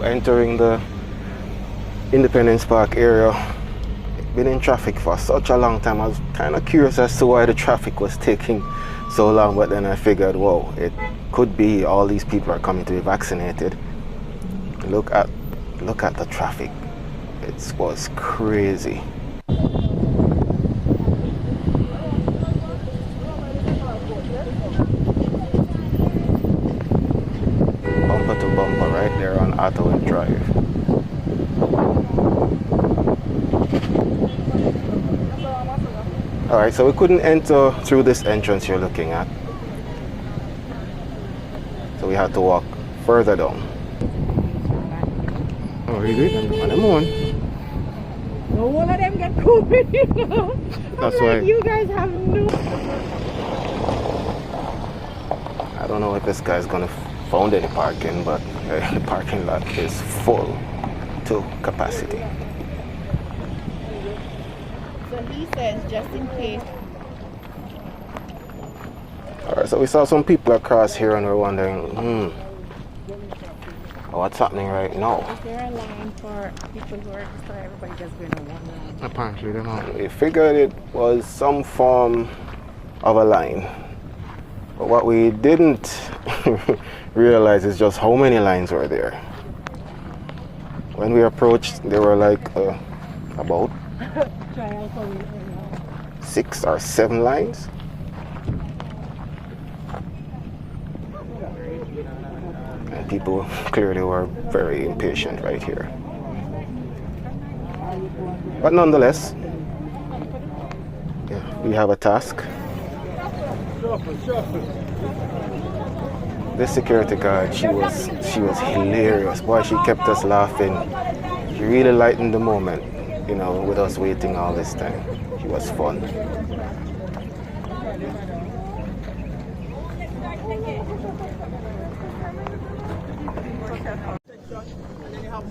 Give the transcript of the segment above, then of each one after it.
entering the Independence Park area. Been in traffic for such a long time. I was kind of curious as to why the traffic was taking so long, but then I figured, whoa, it could be all these people are coming to be vaccinated. Look at the traffic. It was crazy. Bumper to bumper right there on Ottowood Drive. Alright, so we couldn't enter through this entrance you're looking at. So we had to walk further down. Oh, really? And them one. No one of them get COVID, you know. That's I'm why. like, you guys have no. I don't know if this guy's gonna find any parking, but the parking lot is full to capacity. So he says, just in case. Alright, so we saw some people across here and we're wondering, what's happening right now? Is there a line for people who are just everybody just going on one line? Apparently, they don't. We figured it was some form of a line. But what we didn't realize is just how many lines were there. When we approached, there were like about 6 or 7 lines. And people clearly were very impatient right here. But nonetheless, yeah, we have a task. This security guard, she was hilarious. Boy, she kept us laughing. She really lightened the moment, you know, with us waiting all this time. She was fun.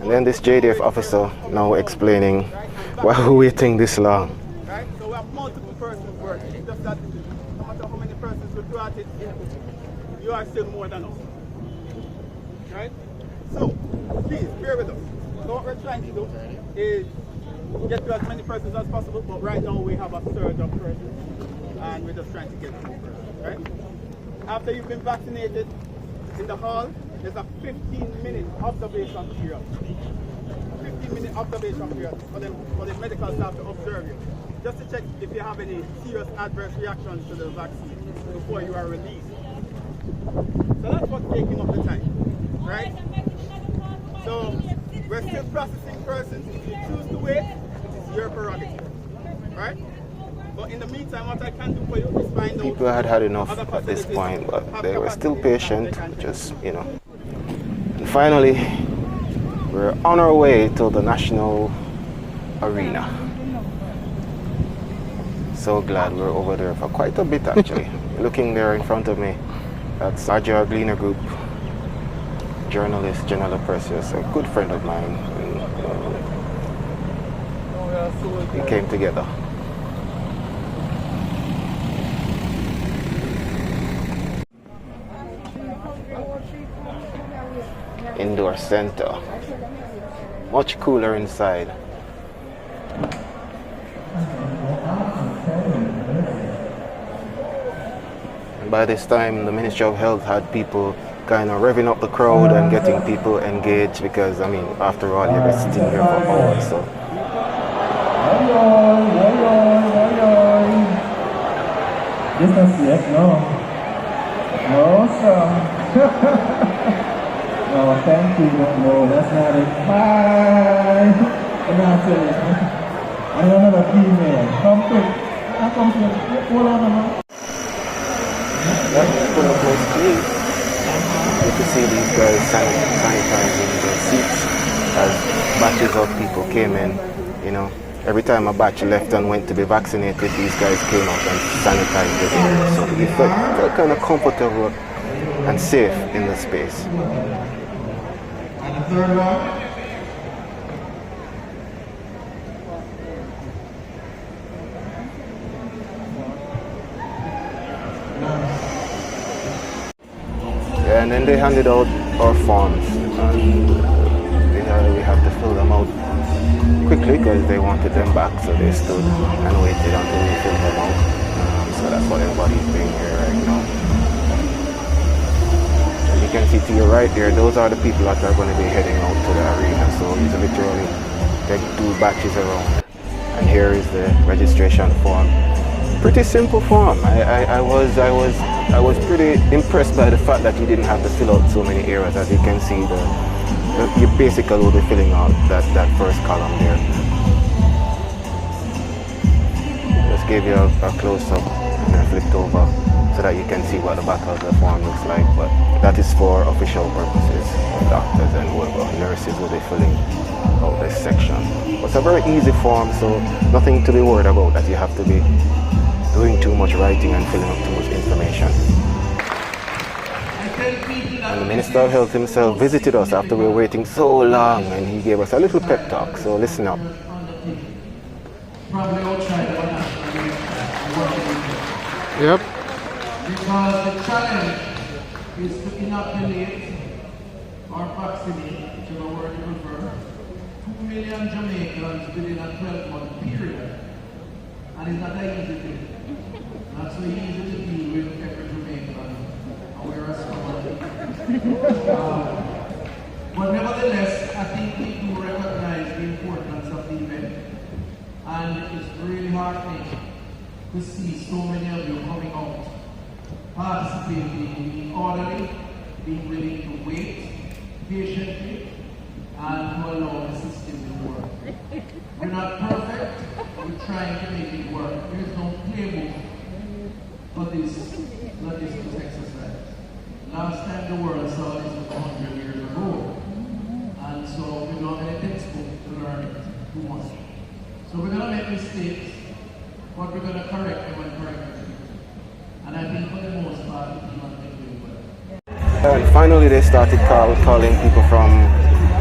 And then this JDF officer now explaining why we're waiting this long. Right? So we have multiple persons working. It's just that no matter how many persons we brought it, you are still more than us. Right? So, please, bear with us. So what we're trying to do is get to as many persons as possible, but right now we have a surge of persons, and we're just trying to get more persons. Right? After you've been vaccinated, in the hall, there's a 15-minute observation period. 15-minute observation period for the medical staff to observe you, just to check if you have any serious adverse reactions to the vaccine before you are released. So that's what's taking up the time, right? So we're still processing persons. If you choose to wait, it is your prerogative, right? But in the meantime, what I can do for you is find out. People had enough at this point, but they were still patient, just, you know. And finally, we're on our way to the National Arena. So glad we're over there for quite a bit, actually. Looking there in front of me, that's Ajay Gleaner Group journalist Janella Perseus, a good friend of mine. And, we came together. Indoor center, much cooler inside. And by this time, the Ministry of Health had people kind of revving up the crowd and getting people engaged, because, I mean, after all, you're just sitting here for hours. So. Distance yet? No. No, sir. No, thank you. No, that's not it. Bye. And that's it. I don't have a female. Come quick. Come quick. Hold on a minute. That's full of those clean. Good to see these guys sanitizing the seats as batches of people came in, you know. Every time a batch left and went to be vaccinated, these guys came out and sanitized the area. So we felt kind of comfortable and safe in the space. And the third one. Yeah, and then they handed out our forms. And we have to fill them out quickly because they wanted them back, so they stood and waited until we filled them out. So that's what everybody's doing here right now. As you can see to your right there, those are the people that are going to be heading out to the arena. So it's literally take 2 batches around. And here is the registration form. Pretty simple form. I was pretty impressed by the fact that you didn't have to fill out so many areas. As you can see, you basically will be filling out that first column there. Just give you a close-up and then flipped over so that you can see what the back of the form looks like. But that is for official purposes. Doctors and whoever, nurses will be filling out this section. It's a very easy form, so nothing to be worried about that you have to be doing too much writing and filling up too much information. And the Minister of Health himself visited us after we were waiting so long, and he gave us a little pep talk, so listen up. Yep. Because the challenge is to inoculate or vaccinate, whichever word you prefer, 2 million Jamaicans within a 12-month period. And it's not that easy thing. Not so easy to deal with every Jamaican, aware as but nevertheless, I think we do recognize the importance of the event. And it's really heartening to see so many of you coming out, participating, being orderly, being willing to wait patiently, and to allow the system to work. We're not perfect, we're trying to make it work. There is no playbook for this logistics exercise. Last time the world saw this was 100 years ago, and so we don't have a textbook to learn it too much. So we're going to make mistakes, but we're going to correct them and correct them. And I think for the most part, the team has been doing well. And finally, they started calling people from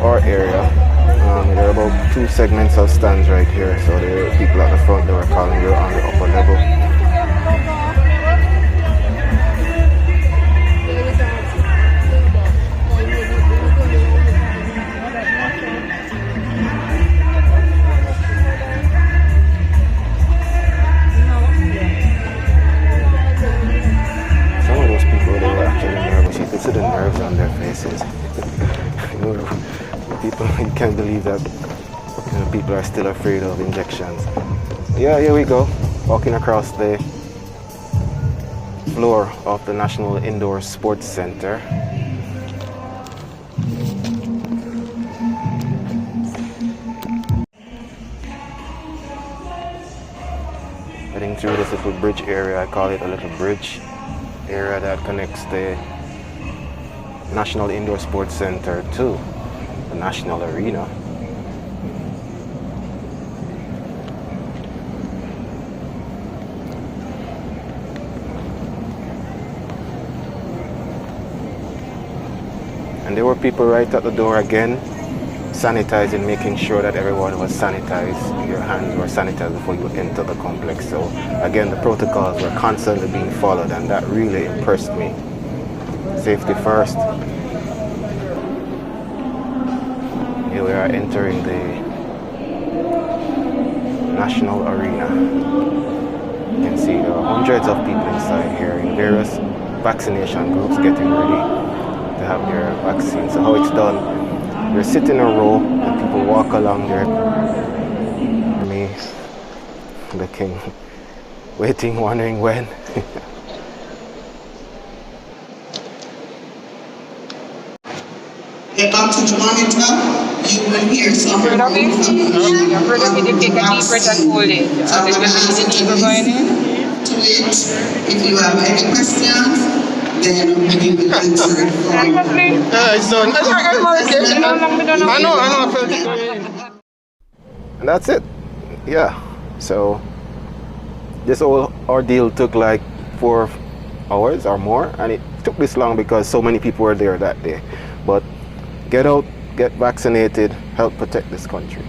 our area. There are about 2 segments of stands right here, so there are people at the front that were calling. We're on the upper level. Some of those people, they were actually nervous. You could see the nerves on their faces. People, you can't believe that people are still afraid of injections. Yeah, here we go, walking across the floor of the National Indoor Sports Center. Heading through this little bridge area, I call it a little bridge area that connects the National Indoor Sports Center to the National Arena. And there were people right at the door again, sanitizing, making sure that everyone was sanitized, your hands were sanitized before you enter the complex. So again, the protocols were constantly being followed, and that really impressed me. Safety first. Here we are entering the National Arena. You can see there are hundreds of people inside here in various vaccination groups getting ready to have their vaccine. So how it's done, you sit in a row and people walk along there. Me looking, waiting, wondering when. Get back to the monitor, you will hear some You're afraid of it, take a deep breath and hold it. And then you see the needle going in. To it. If you have any questions, then we will answer it for you. It's done. I know, I felt it going in. And that's it. Yeah. So this whole ordeal took like 4 hours or more, and it took this long because so many people were there that day. But get out, get vaccinated, help protect this country.